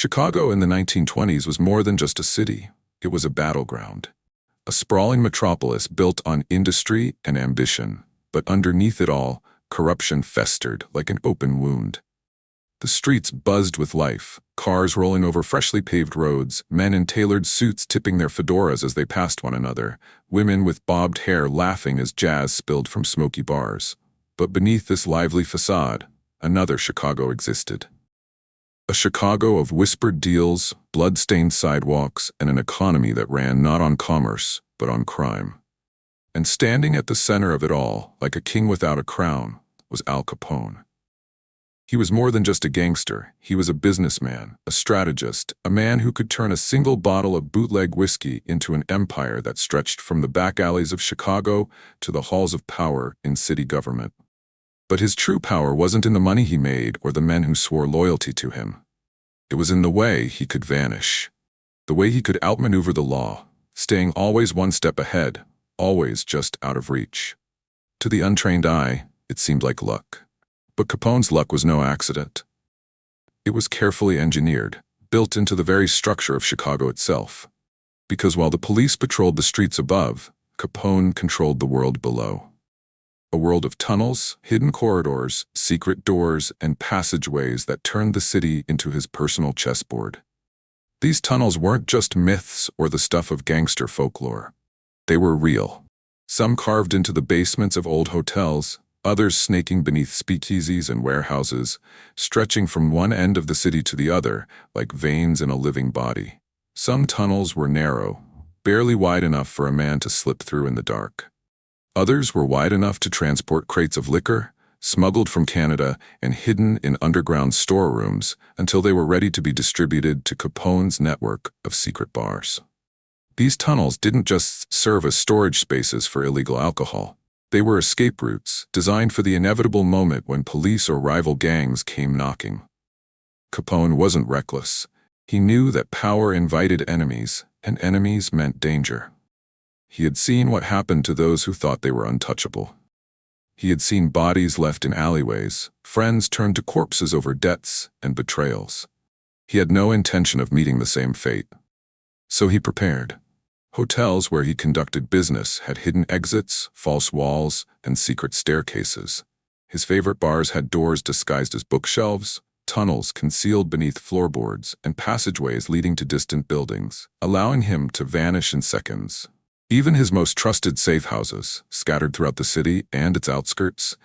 Chicago in the 1920s was more than just a city. It was a battleground. A sprawling metropolis built on industry and ambition. But underneath it all, corruption festered like an open wound. The streets buzzed with life, cars rolling over freshly paved roads, men in tailored suits tipping their fedoras as they passed one another, women with bobbed hair laughing as jazz spilled from smoky bars. But beneath this lively facade, another Chicago existed. A Chicago of whispered deals, blood-stained sidewalks, and an economy that ran not on commerce, but on crime. And standing at the center of it all, like a king without a crown, was Al Capone. He was more than just a gangster. He was a businessman, a strategist, a man who could turn a single bottle of bootleg whiskey into an empire that stretched from the back alleys of Chicago to the halls of power in city government. But his true power wasn't in the money he made or the men who swore loyalty to him. It was in the way he could vanish, the way he could outmaneuver the law, staying always one step ahead, always just out of reach. To the untrained eye, it seemed like luck. But Capone's luck was no accident. It was carefully engineered, built into the very structure of Chicago itself. Because while the police patrolled the streets above, Capone controlled the world below. A world of tunnels, hidden corridors, secret doors, and passageways that turned the city into his personal chessboard. These tunnels weren't just myths or the stuff of gangster folklore. They were real. Some carved into the basements of old hotels, others snaking beneath speakeasies and warehouses, stretching from one end of the city to the other, like veins in a living body. Some tunnels were narrow, barely wide enough for a man to slip through in the dark. Others were wide enough to transport crates of liquor, smuggled from Canada and hidden in underground storerooms until they were ready to be distributed to Capone's network of secret bars. These tunnels didn't just serve as storage spaces for illegal alcohol. They were escape routes, designed for the inevitable moment when police or rival gangs came knocking. Capone wasn't reckless. He knew that power invited enemies, and enemies meant danger. He had seen what happened to those who thought they were untouchable. He had seen bodies left in alleyways, friends turned to corpses over debts and betrayals. He had no intention of meeting the same fate. So he prepared. Hotels where he conducted business had hidden exits, false walls, and secret staircases. His favorite bars had doors disguised as bookshelves, tunnels concealed beneath floorboards, and passageways leading to distant buildings, allowing him to vanish in seconds. Even his most trusted safe houses, scattered throughout the city and its outskirts,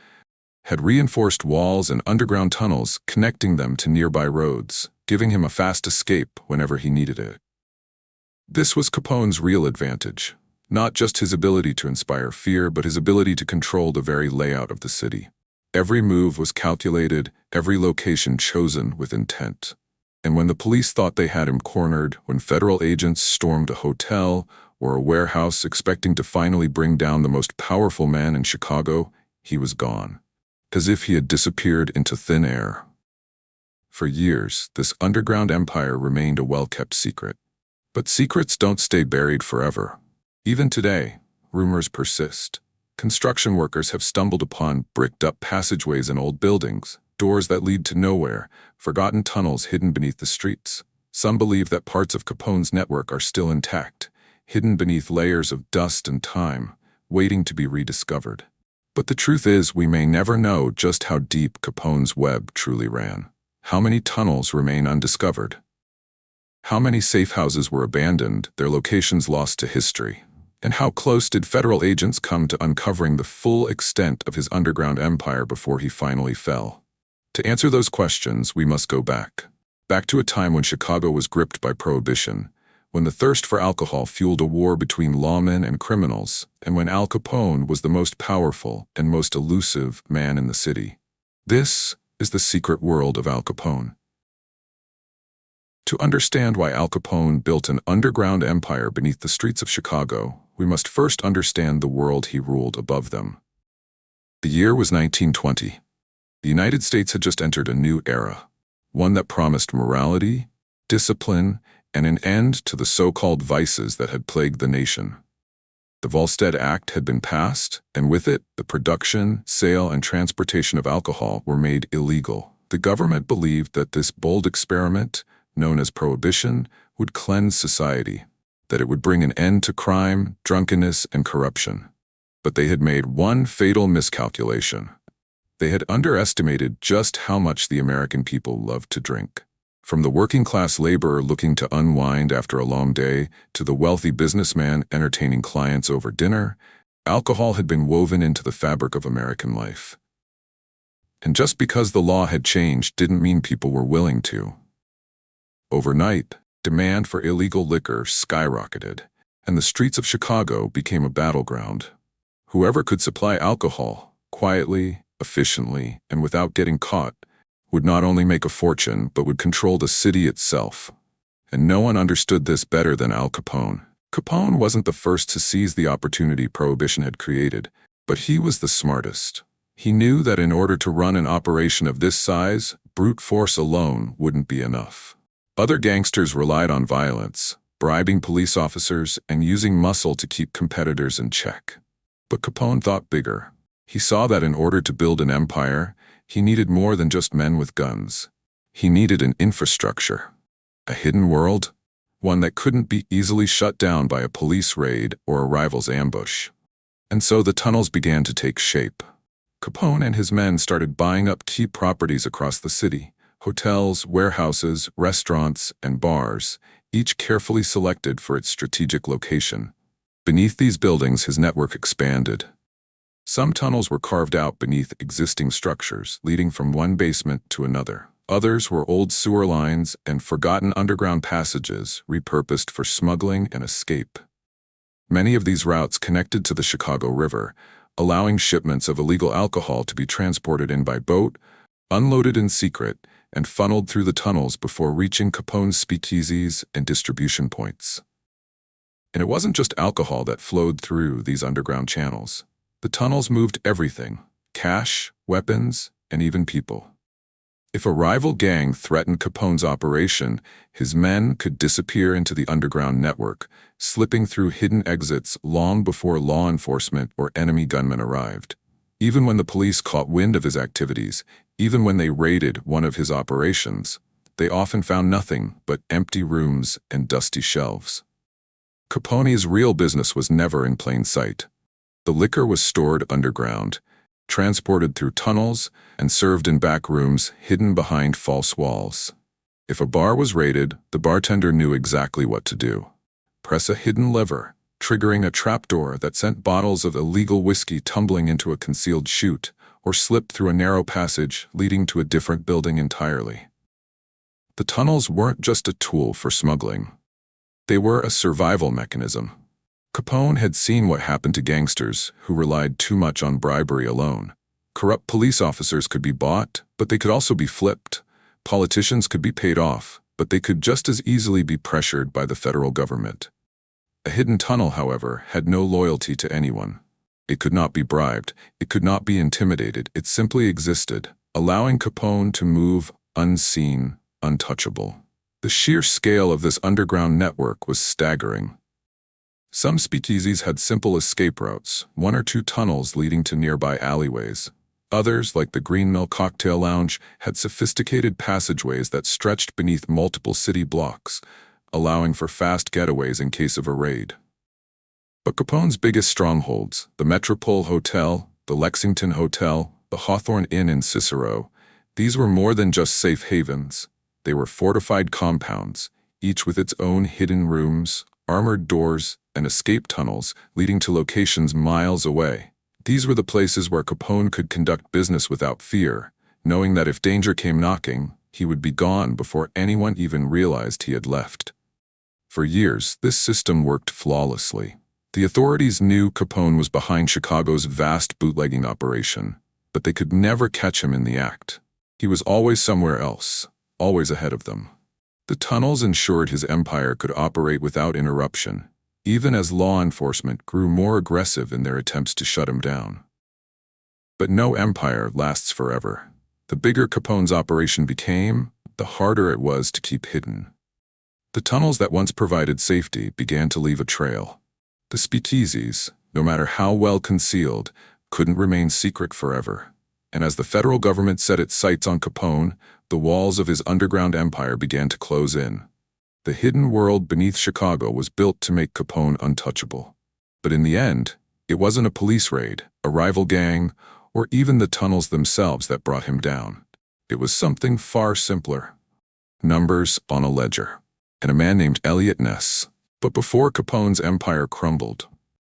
had reinforced walls and underground tunnels connecting them to nearby roads, giving him a fast escape whenever he needed it. This was Capone's real advantage, not just his ability to inspire fear, but his ability to control the very layout of the city. Every move was calculated, every location chosen with intent. And when the police thought they had him cornered, when federal agents stormed a hotel or a warehouse expecting to finally bring down the most powerful man in Chicago, he was gone, as if he had disappeared into thin air. For years, this underground empire remained a well-kept secret. But secrets don't stay buried forever. Even today, rumors persist. Construction workers have stumbled upon bricked-up passageways in old buildings, doors that lead to nowhere, forgotten tunnels hidden beneath the streets. Some believe that parts of Capone's network are still intact, hidden beneath layers of dust and time, waiting to be rediscovered. But the truth is, we may never know just how deep Capone's web truly ran. How many tunnels remain undiscovered? How many safe houses were abandoned, their locations lost to history? And how close did federal agents come to uncovering the full extent of his underground empire before he finally fell? To answer those questions, we must go back. Back to a time when Chicago was gripped by Prohibition, when the thirst for alcohol fueled a war between lawmen and criminals, and when Al Capone was the most powerful and most elusive man in the city. This is the secret world of Al Capone. To understand why Al Capone built an underground empire beneath the streets of Chicago, we must first understand the world he ruled above them. The year was 1920. The United States had just entered a new era, one that promised morality, discipline, and an end to the so-called vices that had plagued the nation. The Volstead Act had been passed, and with it, the production, sale, and transportation of alcohol were made illegal. The government believed that this bold experiment, known as Prohibition, would cleanse society, that it would bring an end to crime, drunkenness, and corruption. But they had made one fatal miscalculation. They had underestimated just how much the American people loved to drink. From the working-class laborer looking to unwind after a long day to the wealthy businessman entertaining clients over dinner, alcohol had been woven into the fabric of American life. And just because the law had changed didn't mean people were willing to. Overnight, demand for illegal liquor skyrocketed, and the streets of Chicago became a battleground. Whoever could supply alcohol, quietly, efficiently, and without getting caught, would not only make a fortune but would control the city itself. And no one understood this better than Al Capone. Capone wasn't the first to seize the opportunity Prohibition had created, but he was the smartest. He knew that in order to run an operation of this size, brute force alone wouldn't be enough. Other gangsters relied on violence, bribing police officers and using muscle to keep competitors in check. But Capone thought bigger. He saw that in order to build an empire, he needed more than just men with guns. He needed an infrastructure, a hidden world, one that couldn't be easily shut down by a police raid or a rival's ambush. And so the tunnels began to take shape. Capone and his men started buying up key properties across the city, hotels, warehouses, restaurants, and bars, each carefully selected for its strategic location. Beneath these buildings, his network expanded. Some tunnels were carved out beneath existing structures, leading from one basement to another. Others were old sewer lines and forgotten underground passages repurposed for smuggling and escape. Many of these routes connected to the Chicago River, allowing shipments of illegal alcohol to be transported in by boat, unloaded in secret, and funneled through the tunnels before reaching Capone's speakeasies and distribution points. And it wasn't just alcohol that flowed through these underground channels. The tunnels moved everything: cash, weapons, and even people. If a rival gang threatened Capone's operation, his men could disappear into the underground network, slipping through hidden exits long before law enforcement or enemy gunmen arrived. Even when the police caught wind of his activities, even when they raided one of his operations, they often found nothing but empty rooms and dusty shelves. Capone's real business was never in plain sight. The liquor was stored underground, transported through tunnels, and served in back rooms hidden behind false walls. If a bar was raided, the bartender knew exactly what to do. Press a hidden lever, triggering a trapdoor that sent bottles of illegal whiskey tumbling into a concealed chute, or slip through a narrow passage leading to a different building entirely. The tunnels weren't just a tool for smuggling. They were a survival mechanism. Capone had seen what happened to gangsters who relied too much on bribery alone. Corrupt police officers could be bought, but they could also be flipped. Politicians could be paid off, but they could just as easily be pressured by the federal government. A hidden tunnel, however, had no loyalty to anyone. It could not be bribed, it could not be intimidated, it simply existed, allowing Capone to move unseen, untouchable. The sheer scale of this underground network was staggering. Some speakeasies had simple escape routes, one or two tunnels leading to nearby alleyways. Others, like the Green Mill Cocktail Lounge, had sophisticated passageways that stretched beneath multiple city blocks, allowing for fast getaways in case of a raid. But Capone's biggest strongholds, the Metropole Hotel, the Lexington Hotel, the Hawthorne Inn in Cicero, these were more than just safe havens. They were fortified compounds, each with its own hidden rooms, armored doors, and escape tunnels leading to locations miles away. These were the places where Capone could conduct business without fear, knowing that if danger came knocking, he would be gone before anyone even realized he had left. For years, this system worked flawlessly. The authorities knew Capone was behind Chicago's vast bootlegging operation, but they could never catch him in the act. He was always somewhere else, always ahead of them. The tunnels ensured his empire could operate without interruption, even as law enforcement grew more aggressive in their attempts to shut him down. But no empire lasts forever. The bigger Capone's operation became, the harder it was to keep hidden. The tunnels that once provided safety began to leave a trail. The speakeasies, no matter how well concealed, couldn't remain secret forever. And as the federal government set its sights on Capone, the walls of his underground empire began to close in. The hidden world beneath Chicago was built to make Capone untouchable. But in the end, it wasn't a police raid, a rival gang, or even the tunnels themselves that brought him down. It was something far simpler. Numbers on a ledger. And a man named Elliot Ness. But before Capone's empire crumbled,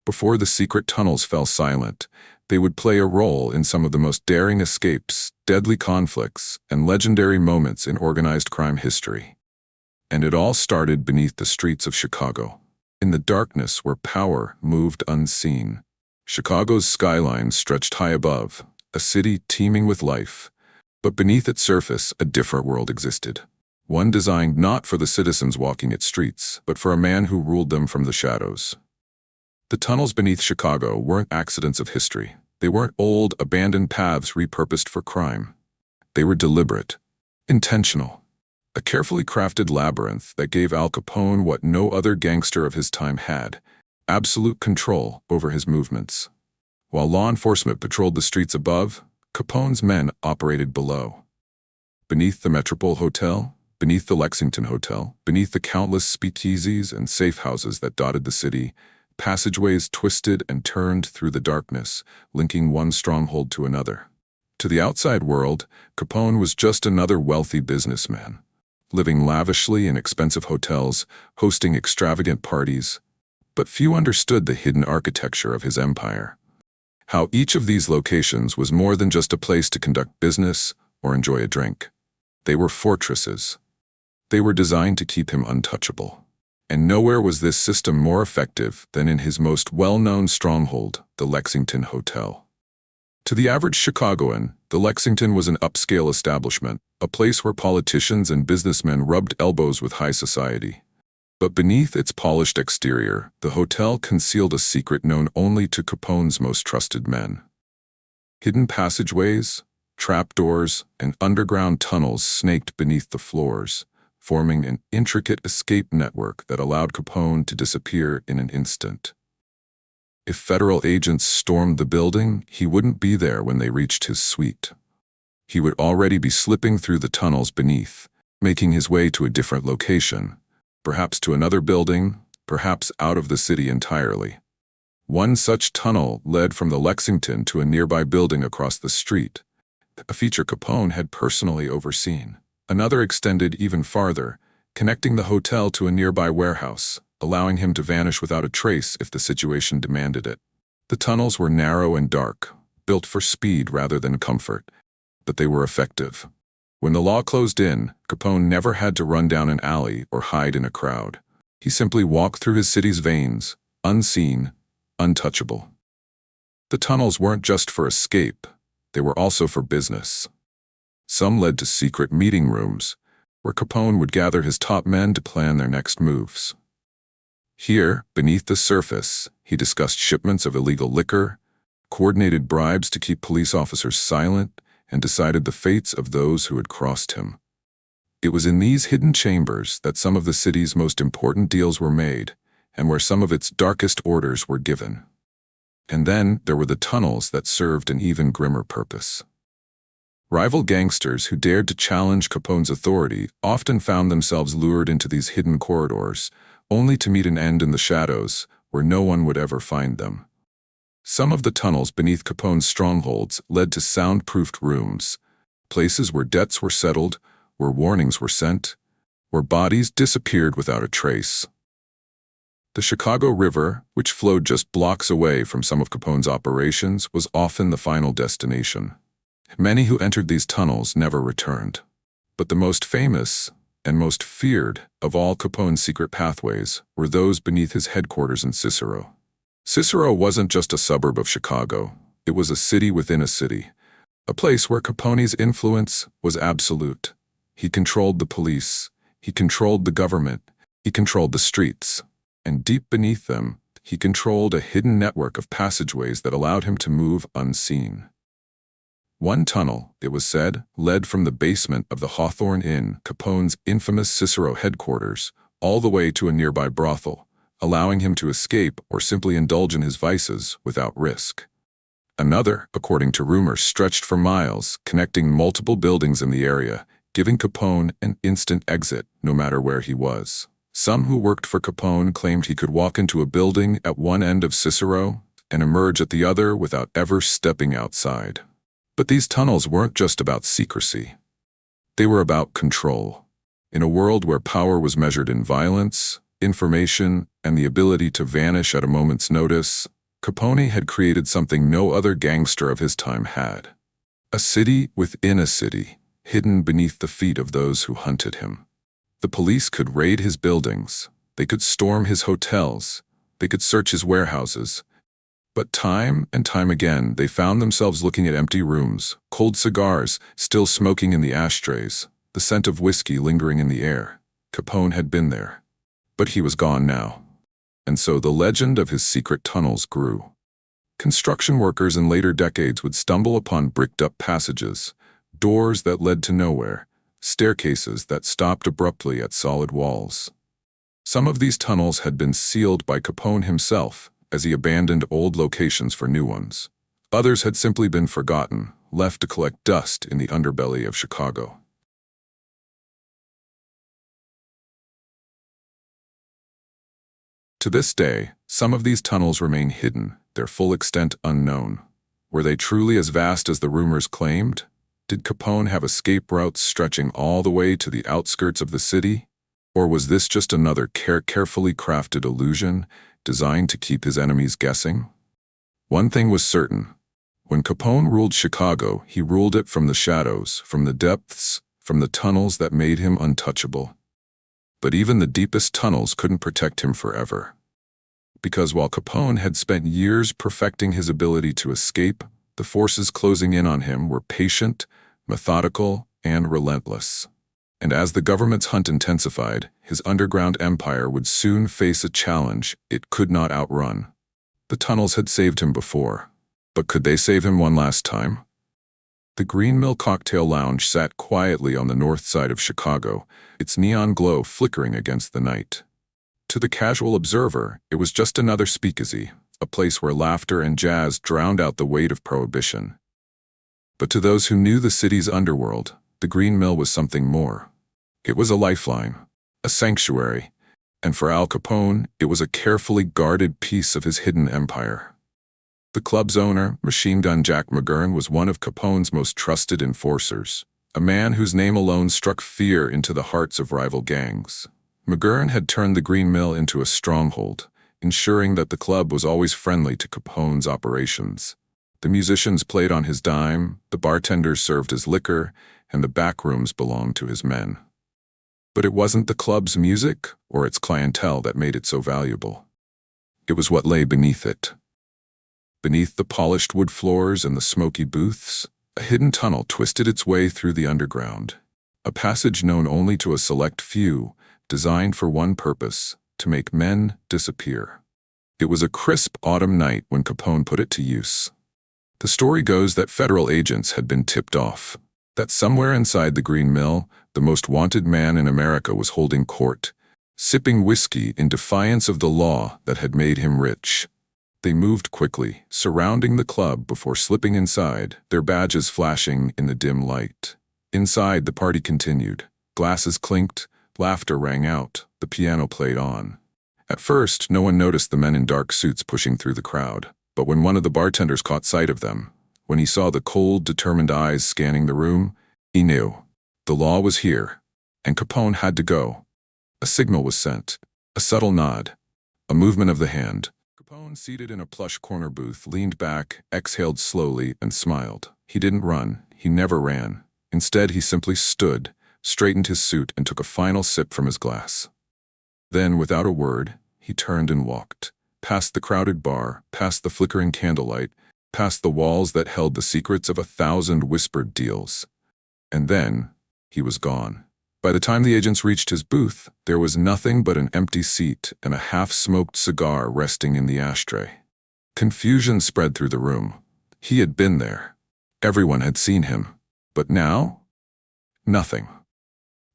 before the secret tunnels fell silent, they would play a role in some of the most daring escapes, deadly conflicts, and legendary moments in organized crime history. And it all started beneath the streets of Chicago, in the darkness where power moved unseen. Chicago's skyline stretched high above, a city teeming with life. But beneath its surface, a different world existed. One designed not for the citizens walking its streets, but for a man who ruled them from the shadows. The tunnels beneath Chicago weren't accidents of history. They weren't old, abandoned paths repurposed for crime. They were deliberate, intentional. A carefully crafted labyrinth that gave Al Capone what no other gangster of his time had: absolute control over his movements. While law enforcement patrolled the streets above, Capone's men operated below. Beneath the Metropole Hotel, beneath the Lexington Hotel, beneath the countless speakeasies and safehouses that dotted the city, passageways twisted and turned through the darkness, linking one stronghold to another. To the outside world, Capone was just another wealthy businessman, living lavishly in expensive hotels, hosting extravagant parties. But few understood the hidden architecture of his empire. How each of these locations was more than just a place to conduct business or enjoy a drink. They were fortresses. They were designed to keep him untouchable. And nowhere was this system more effective than in his most well-known stronghold, the Lexington Hotel. To the average Chicagoan, the Lexington was an upscale establishment, a place where politicians and businessmen rubbed elbows with high society. But beneath its polished exterior, the hotel concealed a secret known only to Capone's most trusted men. Hidden passageways, trapdoors, and underground tunnels snaked beneath the floors, forming an intricate escape network that allowed Capone to disappear in an instant. If federal agents stormed the building, he wouldn't be there when they reached his suite. He would already be slipping through the tunnels beneath, making his way to a different location, perhaps to another building, perhaps out of the city entirely. One such tunnel led from the Lexington to a nearby building across the street, a feature Capone had personally overseen. Another extended even farther, connecting the hotel to a nearby warehouse, allowing him to vanish without a trace if the situation demanded it. The tunnels were narrow and dark, built for speed rather than comfort, but they were effective. When the law closed in, Capone never had to run down an alley or hide in a crowd. He simply walked through his city's veins, unseen, untouchable. The tunnels weren't just for escape, they were also for business. Some led to secret meeting rooms, where Capone would gather his top men to plan their next moves. Here, beneath the surface, he discussed shipments of illegal liquor, coordinated bribes to keep police officers silent, and decided the fates of those who had crossed him. It was in these hidden chambers that some of the city's most important deals were made, and where some of its darkest orders were given. And then there were the tunnels that served an even grimmer purpose. Rival gangsters who dared to challenge Capone's authority often found themselves lured into these hidden corridors, only to meet an end in the shadows, where no one would ever find them. Some of the tunnels beneath Capone's strongholds led to soundproofed rooms, places where debts were settled, where warnings were sent, where bodies disappeared without a trace. The Chicago River, which flowed just blocks away from some of Capone's operations, was often the final destination. Many who entered these tunnels never returned. But the most famous and most feared of all Capone's secret pathways were those beneath his headquarters in Cicero. Cicero wasn't just a suburb of Chicago, it was a city within a city, a place where Capone's influence was absolute. He controlled the police, he controlled the government, he controlled the streets, and deep beneath them, he controlled a hidden network of passageways that allowed him to move unseen. One tunnel, it was said, led from the basement of the Hawthorne Inn, Capone's infamous Cicero headquarters, all the way to a nearby brothel, allowing him to escape or simply indulge in his vices without risk. Another, according to rumors, stretched for miles, connecting multiple buildings in the area, giving Capone an instant exit no matter where he was. Some who worked for Capone claimed he could walk into a building at one end of Cicero and emerge at the other without ever stepping outside. But these tunnels weren't just about secrecy. They were about control. In a world where power was measured in violence, information, and the ability to vanish at a moment's notice, Capone had created something no other gangster of his time had. A city within a city, hidden beneath the feet of those who hunted him. The police could raid his buildings, they could storm his hotels, they could search his warehouses. But time and time again, they found themselves looking at empty rooms, cold cigars still smoking in the ashtrays, the scent of whiskey lingering in the air. Capone had been there. But he was gone now. And so the legend of his secret tunnels grew. Construction workers in later decades would stumble upon bricked-up passages, doors that led to nowhere, staircases that stopped abruptly at solid walls. Some of these tunnels had been sealed by Capone himself, as he abandoned old locations for new ones. Others had simply been forgotten, left to collect dust in the underbelly of Chicago. To this day, some of these tunnels remain hidden, their full extent unknown. Were they truly as vast as the rumors claimed? Did Capone have escape routes stretching all the way to the outskirts of the city? Or was this just another carefully crafted illusion, designed to keep his enemies guessing? One thing was certain. When Capone ruled Chicago, he ruled it from the shadows, from the depths, from the tunnels that made him untouchable. But even the deepest tunnels couldn't protect him forever. Because while Capone had spent years perfecting his ability to escape, the forces closing in on him were patient, methodical, and relentless. And as the government's hunt intensified, his underground empire would soon face a challenge it could not outrun. The tunnels had saved him before, but could they save him one last time? The Green Mill Cocktail Lounge sat quietly on the north side of Chicago, its neon glow flickering against the night. To the casual observer, it was just another speakeasy, a place where laughter and jazz drowned out the weight of Prohibition. But to those who knew the city's underworld, the Green Mill was something more. It was a lifeline, a sanctuary, and for Al Capone, it was a carefully guarded piece of his hidden empire. The club's owner, Machine Gun Jack McGurn, was one of Capone's most trusted enforcers, a man whose name alone struck fear into the hearts of rival gangs. McGurn had turned the Green Mill into a stronghold, ensuring that the club was always friendly to Capone's operations. The musicians played on his dime, the bartenders served his liquor, and the back rooms belonged to his men. But it wasn't the club's music or its clientele that made it so valuable. It was what lay beneath it. Beneath the polished wood floors and the smoky booths, a hidden tunnel twisted its way through the underground, a passage known only to a select few, designed for one purpose: to make men disappear. It was a crisp autumn night when Capone put it to use. The story goes that federal agents had been tipped off, that somewhere inside the Green Mill, the most wanted man in America was holding court, sipping whiskey in defiance of the law that had made him rich. They moved quickly, surrounding the club before slipping inside, their badges flashing in the dim light. Inside, the party continued. Glasses clinked, laughter rang out, the piano played on. At first, no one noticed the men in dark suits pushing through the crowd, but when one of the bartenders caught sight of them, when he saw the cold, determined eyes scanning the room, he knew. The law was here, and Capone had to go. A signal was sent, a subtle nod, a movement of the hand. Capone, seated in a plush corner booth, leaned back, exhaled slowly, and smiled. He didn't run. He never ran. Instead, he simply stood, straightened his suit, and took a final sip from his glass. Then, without a word, he turned and walked, past the crowded bar, past the flickering candlelight, past the walls that held the secrets of 1,000 whispered deals. And then, he was gone. By the time the agents reached his booth, there was nothing but an empty seat and a half-smoked cigar resting in the ashtray. Confusion spread through the room. He had been there. Everyone had seen him. But now? Nothing.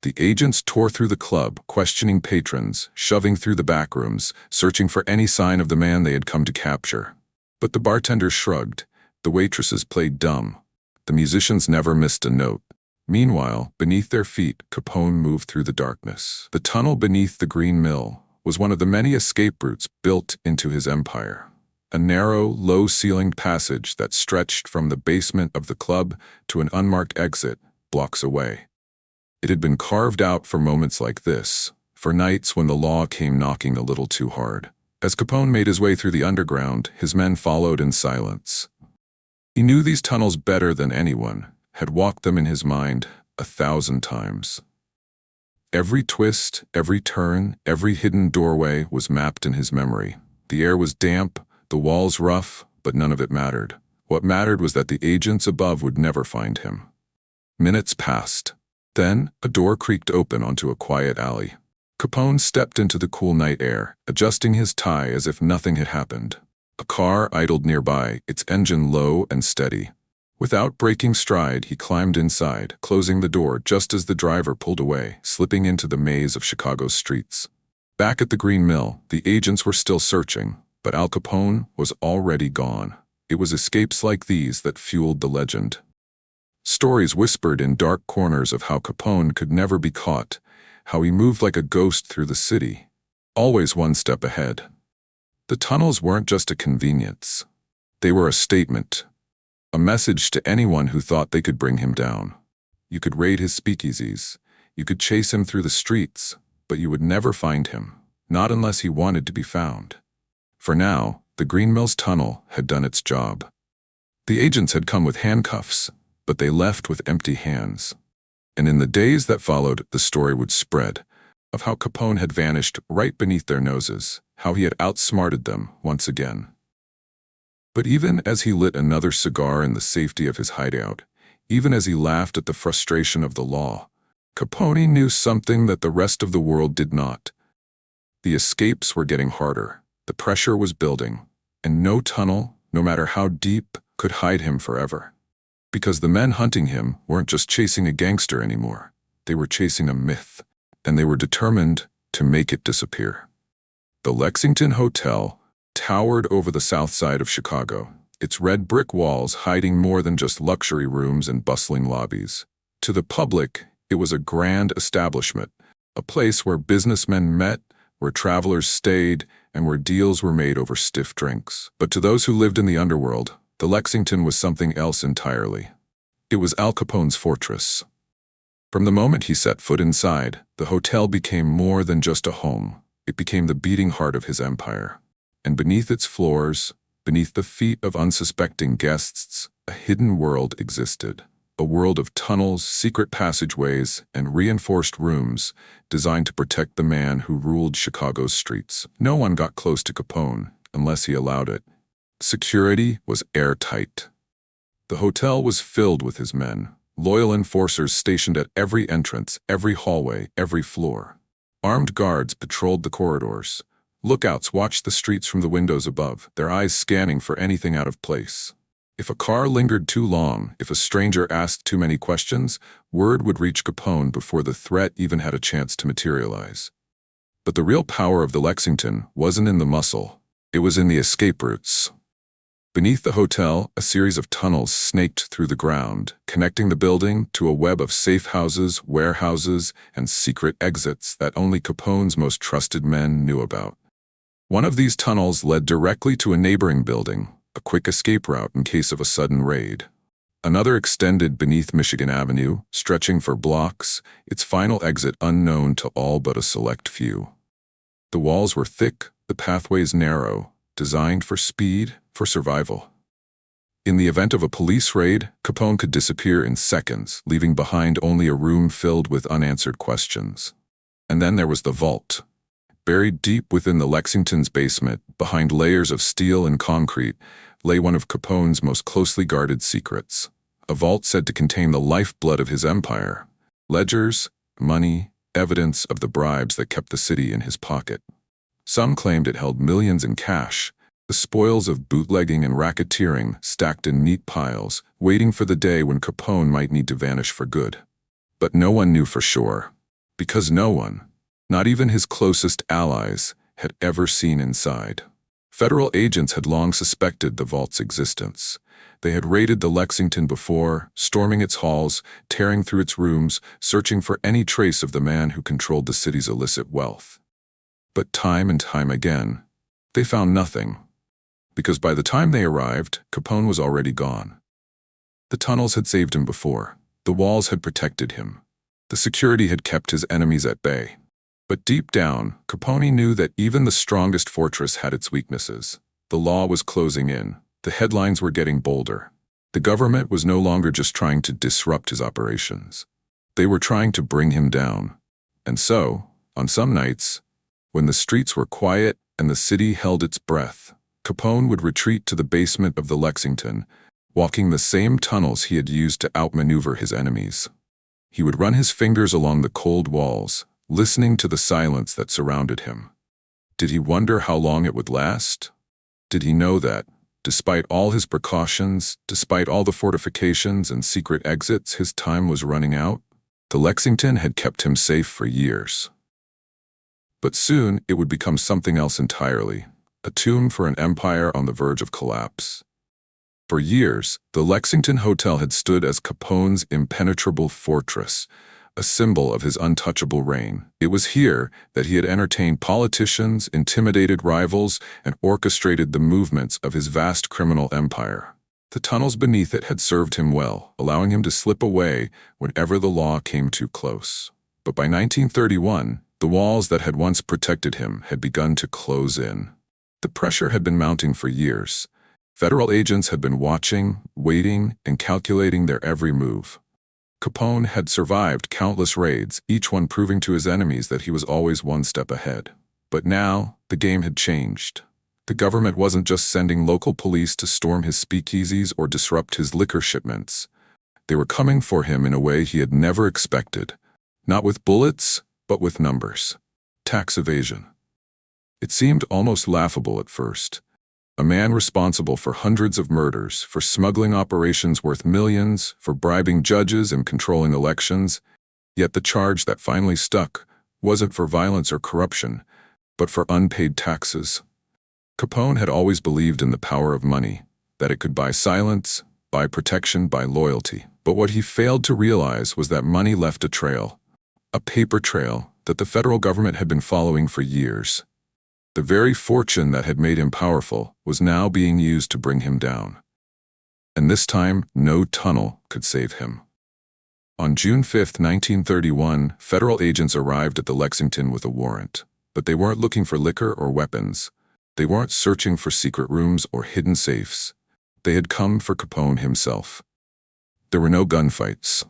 The agents tore through the club, questioning patrons, shoving through the back rooms, searching for any sign of the man they had come to capture. But the bartender shrugged, The waitresses played dumb. The musicians never missed a note. Meanwhile, beneath their feet, Capone moved through the darkness. The tunnel beneath the Green Mill was one of the many escape routes built into his empire. A narrow, low-ceilinged passage that stretched from the basement of the club to an unmarked exit blocks away. It had been carved out for moments like this, for nights when the law came knocking a little too hard. As Capone made his way through the underground, his men followed in silence. He knew these tunnels better than anyone, had walked them in his mind 1,000 times. Every twist, every turn, every hidden doorway was mapped in his memory. The air was damp, the walls rough, but none of it mattered. What mattered was that the agents above would never find him. Minutes passed. Then, a door creaked open onto a quiet alley. Capone stepped into the cool night air, adjusting his tie as if nothing had happened. A car idled nearby, its engine low and steady. Without breaking stride, he climbed inside, closing the door just as the driver pulled away, slipping into the maze of Chicago's streets. Back at the Green Mill, the agents were still searching, but Al Capone was already gone. It was escapes like these that fueled the legend. Stories whispered in dark corners of how Capone could never be caught, how he moved like a ghost through the city, always one step ahead. The tunnels weren't just a convenience. They were a statement, a message to anyone who thought they could bring him down. You could raid his speakeasies, you could chase him through the streets, but you would never find him, not unless he wanted to be found. For now, the Green Mill's tunnel had done its job. The agents had come with handcuffs, but they left with empty hands. And in the days that followed, the story would spread, of how Capone had vanished right beneath their noses, how he had outsmarted them once again. But even as he lit another cigar in the safety of his hideout, even as he laughed at the frustration of the law, Capone knew something that the rest of the world did not. The escapes were getting harder, the pressure was building, and no tunnel, no matter how deep, could hide him forever. Because the men hunting him weren't just chasing a gangster anymore, they were chasing a myth, and they were determined to make it disappear. The Lexington Hotel towered over the south side of Chicago, its red brick walls hiding more than just luxury rooms and bustling lobbies. To the public, it was a grand establishment, a place where businessmen met, where travelers stayed, and where deals were made over stiff drinks. But to those who lived in the underworld, the Lexington was something else entirely. It was Al Capone's fortress. From the moment he set foot inside, the hotel became more than just a home. It became the beating heart of his empire. And beneath its floors, beneath the feet of unsuspecting guests, a hidden world existed. A world of tunnels, secret passageways, and reinforced rooms designed to protect the man who ruled Chicago's streets. No one got close to Capone unless he allowed it. Security was airtight. The hotel was filled with his men, loyal enforcers stationed at every entrance, every hallway, every floor. Armed guards patrolled the corridors. Lookouts watched the streets from the windows above, their eyes scanning for anything out of place. If a car lingered too long, if a stranger asked too many questions, word would reach Capone before the threat even had a chance to materialize. But the real power of the Lexington wasn't in the muscle, it was in the escape routes. Beneath the hotel, a series of tunnels snaked through the ground, connecting the building to a web of safehouses, warehouses, and secret exits that only Capone's most trusted men knew about. One of these tunnels led directly to a neighboring building, a quick escape route in case of a sudden raid. Another extended beneath Michigan Avenue, stretching for blocks, its final exit unknown to all but a select few. The walls were thick, the pathways narrow, designed for speed, for survival. In the event of a police raid, Capone could disappear in seconds, leaving behind only a room filled with unanswered questions. And then there was the vault. Buried deep within the Lexington's basement, behind layers of steel and concrete, lay one of Capone's most closely guarded secrets. A vault said to contain the lifeblood of his empire. Ledgers, money, evidence of the bribes that kept the city in his pocket. Some claimed it held millions in cash, the spoils of bootlegging and racketeering stacked in neat piles, waiting for the day when Capone might need to vanish for good. But no one knew for sure, because no one, not even his closest allies, had ever seen inside. Federal agents had long suspected the vault's existence. They had raided the Lexington before, storming its halls, tearing through its rooms, searching for any trace of the man who controlled the city's illicit wealth. But time and time again, they found nothing. Because by the time they arrived, Capone was already gone. The tunnels had saved him before. The walls had protected him. The security had kept his enemies at bay. But deep down, Capone knew that even the strongest fortress had its weaknesses. The law was closing in. The headlines were getting bolder. The government was no longer just trying to disrupt his operations. They were trying to bring him down. And so, on some nights, when the streets were quiet and the city held its breath, Capone would retreat to the basement of the Lexington, walking the same tunnels he had used to outmaneuver his enemies. He would run his fingers along the cold walls, listening to the silence that surrounded him. Did he wonder how long it would last? Did he know that, despite all his precautions, despite all the fortifications and secret exits, his time was running out? The Lexington had kept him safe for years. But soon it would become something else entirely, a tomb for an empire on the verge of collapse. For years, the Lexington Hotel had stood as Capone's impenetrable fortress, a symbol of his untouchable reign. It was here that he had entertained politicians, intimidated rivals, and orchestrated the movements of his vast criminal empire. The tunnels beneath it had served him well, allowing him to slip away whenever the law came too close. But by 1931, the walls that had once protected him had begun to close in. The pressure had been mounting for years. Federal agents had been watching, waiting, and calculating their every move. Capone had survived countless raids, each one proving to his enemies that he was always one step ahead. But now, the game had changed. The government wasn't just sending local police to storm his speakeasies or disrupt his liquor shipments. They were coming for him in a way he had never expected. Not with bullets, but with numbers. Tax evasion. It seemed almost laughable at first. A man responsible for hundreds of murders, for smuggling operations worth millions, for bribing judges and controlling elections. Yet the charge that finally stuck wasn't for violence or corruption, but for unpaid taxes. Capone had always believed in the power of money, that it could buy silence, buy protection, buy loyalty. But what he failed to realize was that money left a trail, a paper trail that the federal government had been following for years. The very fortune that had made him powerful was now being used to bring him down. And this time, no tunnel could save him. On June 5, 1931, federal agents arrived at the Lexington with a warrant. But they weren't looking for liquor or weapons. They weren't searching for secret rooms or hidden safes. They had come for Capone himself. There were no gunfights,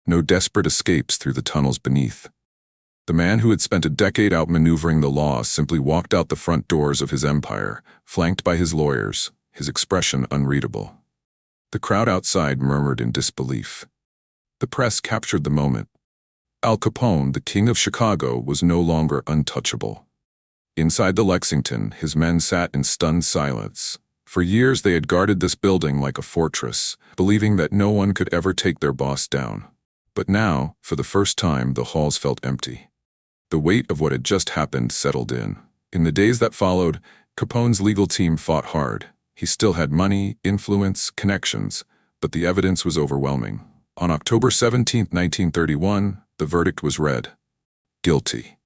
no desperate escapes through the tunnels beneath. The man who had spent a decade outmaneuvering the law simply walked out the front doors of his empire, flanked by his lawyers, his expression unreadable. The crowd outside murmured in disbelief. The press captured the moment. Al Capone, the King of Chicago, was no longer untouchable. Inside the Lexington, his men sat in stunned silence. For years they had guarded this building like a fortress, believing that no one could ever take their boss down. But now, for the first time, the halls felt empty. The weight of what had just happened settled in. In the days that followed, Capone's legal team fought hard. He still had money, influence, connections, but the evidence was overwhelming. On October 17, 1931, the verdict was read. Guilty.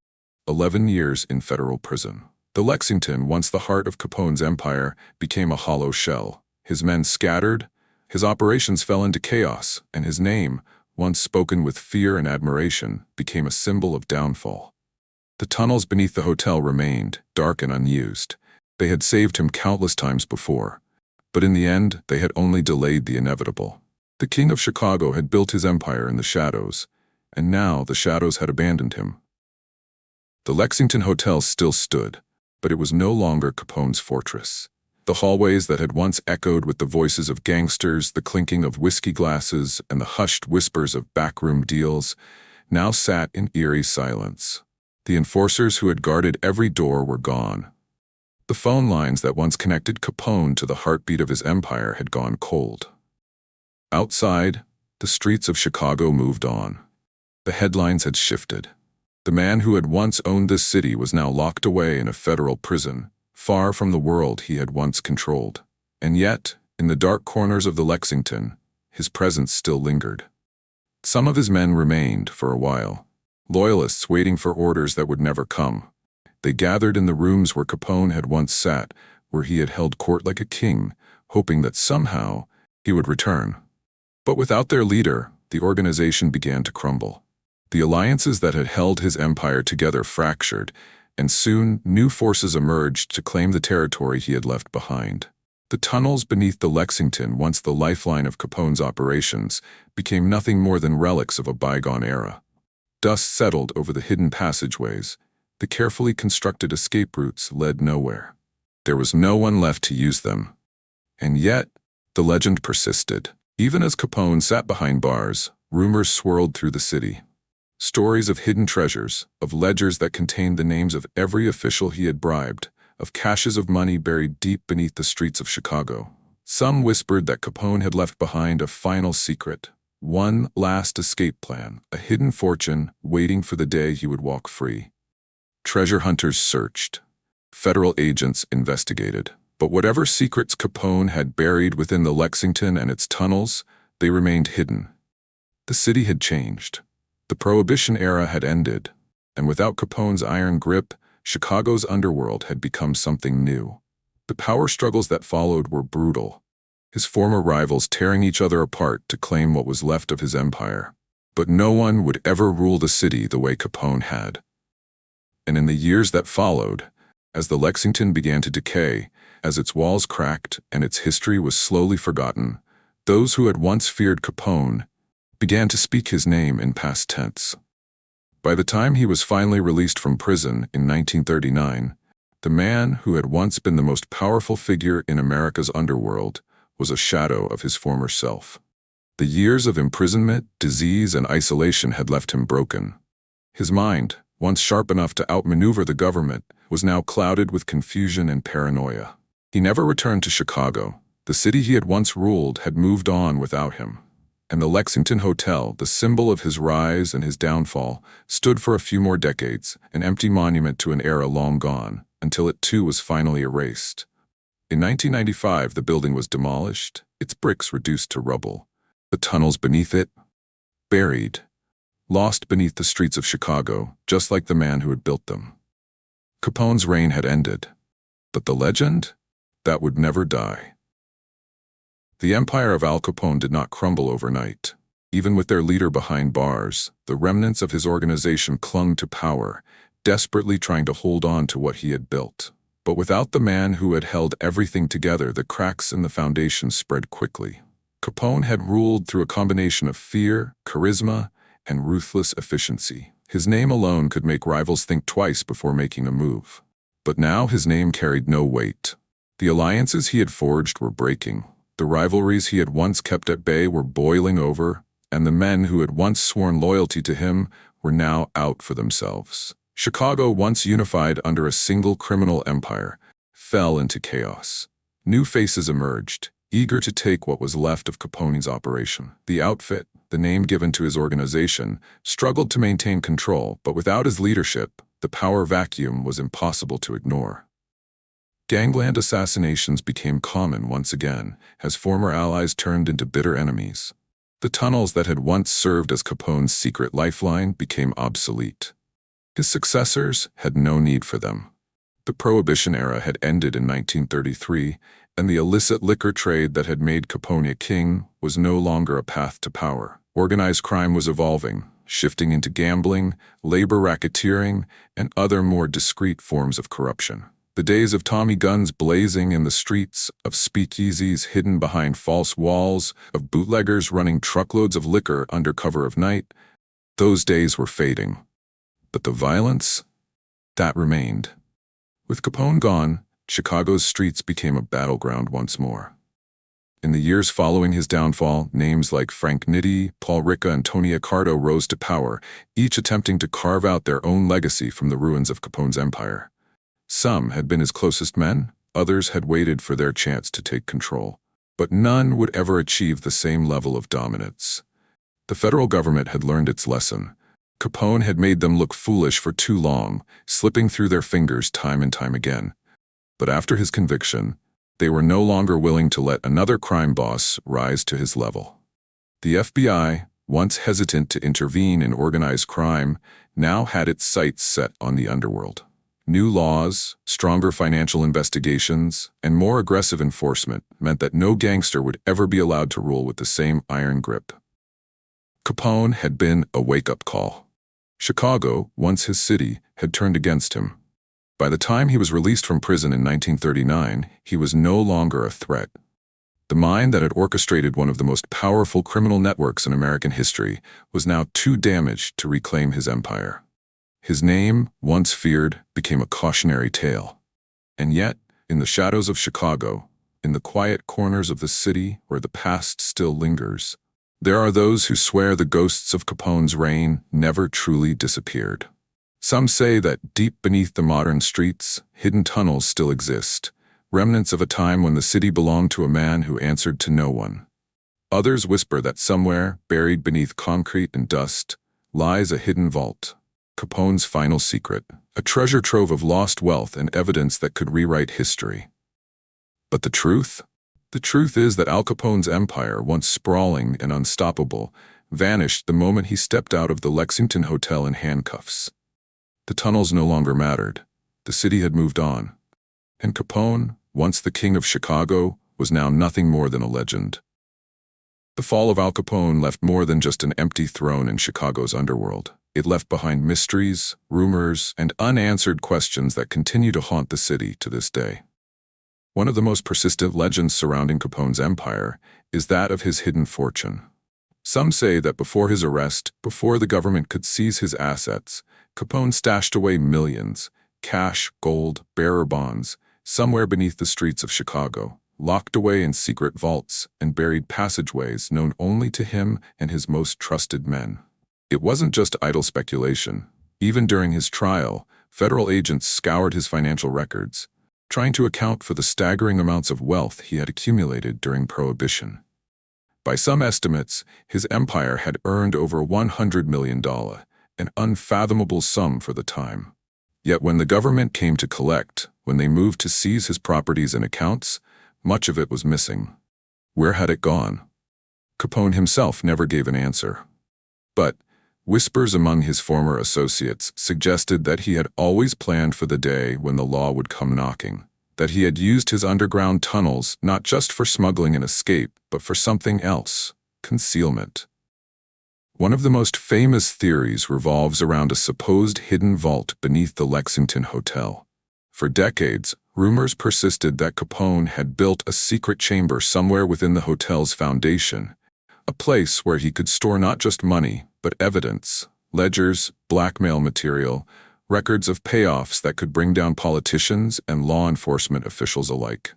11 years in federal prison. The Lexington, once the heart of Capone's empire, became a hollow shell. His men scattered, his operations fell into chaos, and his name, once spoken with fear and admiration, became a symbol of downfall. The tunnels beneath the hotel remained, dark and unused. They had saved him countless times before. But in the end, they had only delayed the inevitable. The King of Chicago had built his empire in the shadows, and now the shadows had abandoned him. The Lexington Hotel still stood, but it was no longer Capone's fortress. The hallways that had once echoed with the voices of gangsters, the clinking of whiskey glasses, and the hushed whispers of backroom deals, now sat in eerie silence. The enforcers who had guarded every door were gone. The phone lines that once connected Capone to the heartbeat of his empire had gone cold. Outside, the streets of Chicago moved on. The headlines had shifted. The man who had once owned this city was now locked away in a federal prison, far from the world he had once controlled. And yet, in the dark corners of the Lexington, his presence still lingered. Some of his men remained for a while, loyalists waiting for orders that would never come. They gathered in the rooms where Capone had once sat, where he had held court like a king, hoping that somehow he would return. But without their leader, the organization began to crumble. The alliances that had held his empire together fractured, and soon new forces emerged to claim the territory he had left behind. The tunnels beneath the Lexington, once the lifeline of Capone's operations, became nothing more than relics of a bygone era. Dust settled over the hidden passageways. The carefully constructed escape routes led nowhere. There was no one left to use them. And yet, the legend persisted. Even as Capone sat behind bars, rumors swirled through the city. Stories of hidden treasures, of ledgers that contained the names of every official he had bribed, of caches of money buried deep beneath the streets of Chicago. Some whispered that Capone had left behind a final secret, one last escape plan, a hidden fortune waiting for the day he would walk free. Treasure hunters searched. Federal agents investigated. But whatever secrets Capone had buried within the Lexington and its tunnels, they remained hidden. The city had changed. The Prohibition era had ended, and without Capone's iron grip, Chicago's underworld had become something new. The power struggles that followed were brutal, his former rivals tearing each other apart to claim what was left of his empire. But no one would ever rule the city the way Capone had. And in the years that followed, as the Lexington began to decay, as its walls cracked and its history was slowly forgotten, those who had once feared Capone began to speak his name in past tense. By the time he was finally released from prison in 1939, the man who had once been the most powerful figure in America's underworld was a shadow of his former self. The years of imprisonment, disease, and isolation had left him broken. His mind, once sharp enough to outmaneuver the government, was now clouded with confusion and paranoia. He never returned to Chicago. The city he had once ruled had moved on without him. And the Lexington Hotel, the symbol of his rise and his downfall, stood for a few more decades, an empty monument to an era long gone, until it too was finally erased. In 1995, the building was demolished, its bricks reduced to rubble, the tunnels beneath it buried, lost beneath the streets of Chicago, just like the man who had built them. Capone's reign had ended, but the legend? That would never die. The empire of Al Capone did not crumble overnight. Even with their leader behind bars, the remnants of his organization clung to power, desperately trying to hold on to what he had built. But without the man who had held everything together, the cracks in the foundation spread quickly. Capone had ruled through a combination of fear, charisma, and ruthless efficiency. His name alone could make rivals think twice before making a move. But now his name carried no weight. The alliances he had forged were breaking. The rivalries he had once kept at bay were boiling over, and the men who had once sworn loyalty to him were now out for themselves. Chicago, once unified under a single criminal empire, fell into chaos. New faces emerged, eager to take what was left of Capone's operation. The outfit, the name given to his organization, struggled to maintain control, but without his leadership, the power vacuum was impossible to ignore. Gangland assassinations became common once again, as former allies turned into bitter enemies. The tunnels that had once served as Capone's secret lifeline became obsolete. His successors had no need for them. The Prohibition era had ended in 1933, and the illicit liquor trade that had made Capone a king was no longer a path to power. Organized crime was evolving, shifting into gambling, labor racketeering, and other more discreet forms of corruption. The days of Tommy guns blazing in the streets, of speakeasies hidden behind false walls, of bootleggers running truckloads of liquor under cover of night, those days were fading. But the violence? That remained. With Capone gone, Chicago's streets became a battleground once more. In the years following his downfall, names like Frank Nitti, Paul Ricca, and Tony Accardo rose to power, each attempting to carve out their own legacy from the ruins of Capone's empire. Some had been his closest men, others had waited for their chance to take control. But none would ever achieve the same level of dominance. The federal government had learned its lesson. Capone had made them look foolish for too long, slipping through their fingers time and time again. But after his conviction, they were no longer willing to let another crime boss rise to his level. The FBI, once hesitant to intervene in organized crime, now had its sights set on the underworld. New laws, stronger financial investigations, and more aggressive enforcement meant that no gangster would ever be allowed to rule with the same iron grip. Capone had been a wake-up call. Chicago, once his city, had turned against him. By the time he was released from prison in 1939, he was no longer a threat. The mind that had orchestrated one of the most powerful criminal networks in American history was now too damaged to reclaim his empire. His name, once feared, became a cautionary tale. And yet, in the shadows of Chicago, in the quiet corners of the city where the past still lingers, there are those who swear the ghosts of Capone's reign never truly disappeared. Some say that deep beneath the modern streets, hidden tunnels still exist, remnants of a time when the city belonged to a man who answered to no one. Others whisper that somewhere, buried beneath concrete and dust, lies a hidden vault. Capone's final secret, a treasure trove of lost wealth and evidence that could rewrite history. But the truth? The truth is that Al Capone's empire, once sprawling and unstoppable, vanished the moment he stepped out of the Lexington Hotel in handcuffs. The tunnels no longer mattered. The city had moved on. And Capone, once the king of Chicago, was now nothing more than a legend. The fall of Al Capone left more than just an empty throne in Chicago's underworld. It left behind mysteries, rumors, and unanswered questions that continue to haunt the city to this day. One of the most persistent legends surrounding Capone's empire is that of his hidden fortune. Some say that before his arrest, before the government could seize his assets, Capone stashed away millions, cash, gold, bearer bonds, somewhere beneath the streets of Chicago, locked away in secret vaults and buried passageways known only to him and his most trusted men. It wasn't just idle speculation. Even during his trial, federal agents scoured his financial records, trying to account for the staggering amounts of wealth he had accumulated during Prohibition. By some estimates, his empire had earned over $100 million, an unfathomable sum for the time. Yet when the government came to collect, when they moved to seize his properties and accounts, much of it was missing. Where had it gone? Capone himself never gave an answer. But whispers among his former associates suggested that he had always planned for the day when the law would come knocking, that he had used his underground tunnels not just for smuggling and escape, but for something else: concealment. One of the most famous theories revolves around a supposed hidden vault beneath the Lexington Hotel. For decades, rumors persisted that Capone had built a secret chamber somewhere within the hotel's foundation, a place where he could store not just money, but evidence, ledgers, blackmail material, records of payoffs that could bring down politicians and law enforcement officials alike.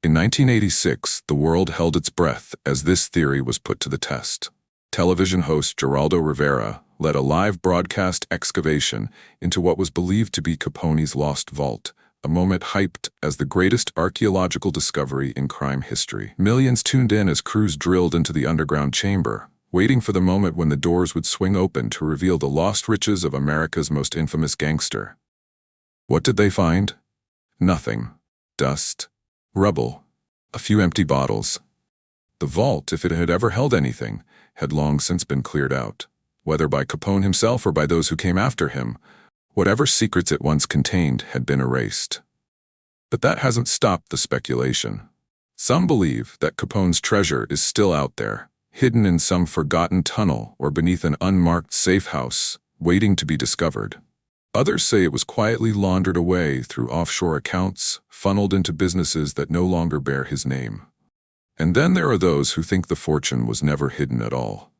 In 1986, the world held its breath as this theory was put to the test. Television host Geraldo Rivera led a live broadcast excavation into what was believed to be Capone's lost vault, a moment hyped as the greatest archaeological discovery in crime history. Millions tuned in as crews drilled into the underground chamber, waiting for the moment when the doors would swing open to reveal the lost riches of America's most infamous gangster. What did they find? Nothing. Dust. Rubble. A few empty bottles. The vault, if it had ever held anything, had long since been cleared out. Whether by Capone himself or by those who came after him, whatever secrets it once contained had been erased. But that hasn't stopped the speculation. Some believe that Capone's treasure is still out there, hidden in some forgotten tunnel or beneath an unmarked safe house, waiting to be discovered. Others say it was quietly laundered away through offshore accounts, funneled into businesses that no longer bear his name. And then there are those who think the fortune was never hidden at all.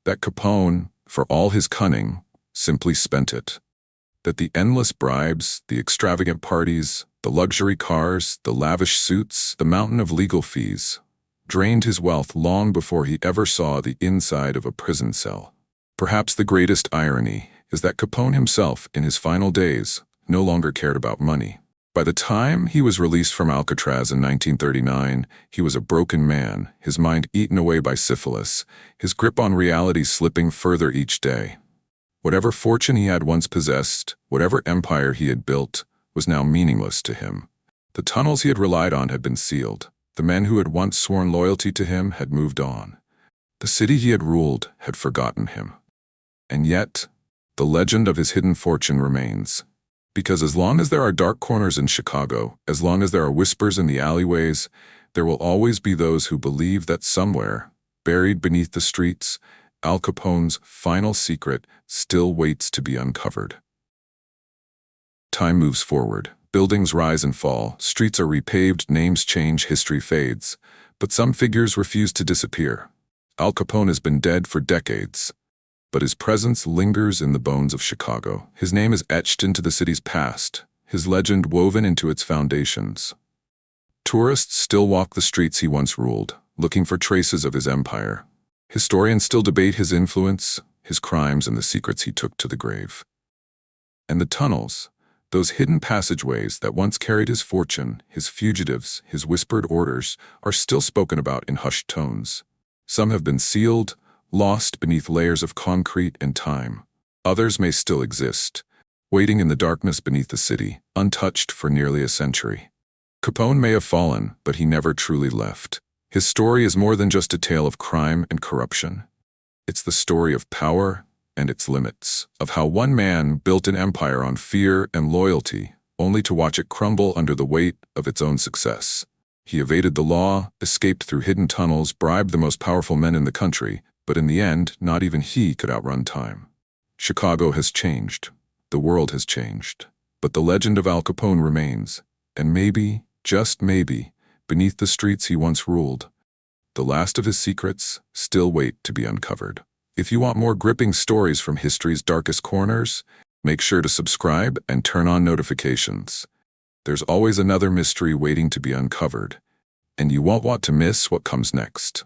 That Capone, for all his cunning, simply spent it. That the endless bribes, the extravagant parties, the luxury cars, the lavish suits, the mountain of legal fees, drained his wealth long before he ever saw the inside of a prison cell. Perhaps the greatest irony is that Capone himself, in his final days, no longer cared about money. By the time he was released from Alcatraz in 1939, he was a broken man, his mind eaten away by syphilis, his grip on reality slipping further each day. Whatever fortune he had once possessed, whatever empire he had built, was now meaningless to him. The tunnels he had relied on had been sealed. The men who had once sworn loyalty to him had moved on. The city he had ruled had forgotten him. And yet, the legend of his hidden fortune remains. Because as long as there are dark corners in Chicago, as long as there are whispers in the alleyways, there will always be those who believe that somewhere, buried beneath the streets, Al Capone's final secret still waits to be uncovered. Time moves forward. Buildings rise and fall, streets are repaved, names change, history fades. But some figures refuse to disappear. Al Capone has been dead for decades, but his presence lingers in the bones of Chicago. His name is etched into the city's past, his legend woven into its foundations. Tourists still walk the streets he once ruled, looking for traces of his empire. Historians still debate his influence, his crimes, and the secrets he took to the grave. And the tunnels, those hidden passageways that once carried his fortune, his fugitives, his whispered orders, are still spoken about in hushed tones. Some have been sealed, lost beneath layers of concrete and time. Others may still exist, waiting in the darkness beneath the city, untouched for nearly a century. Capone may have fallen, but he never truly left. His story is more than just a tale of crime and corruption. It's the story of power and its limits, of how one man built an empire on fear and loyalty, only to watch it crumble under the weight of its own success. He evaded the law, escaped through hidden tunnels, bribed the most powerful men in the country, but in the end, not even he could outrun time. Chicago has changed. The world has changed. But the legend of Al Capone remains, and maybe, just maybe, beneath the streets he once ruled, the last of his secrets still wait to be uncovered. If you want more gripping stories from history's darkest corners, make sure to subscribe and turn on notifications. There's always another mystery waiting to be uncovered, and you won't want to miss what comes next.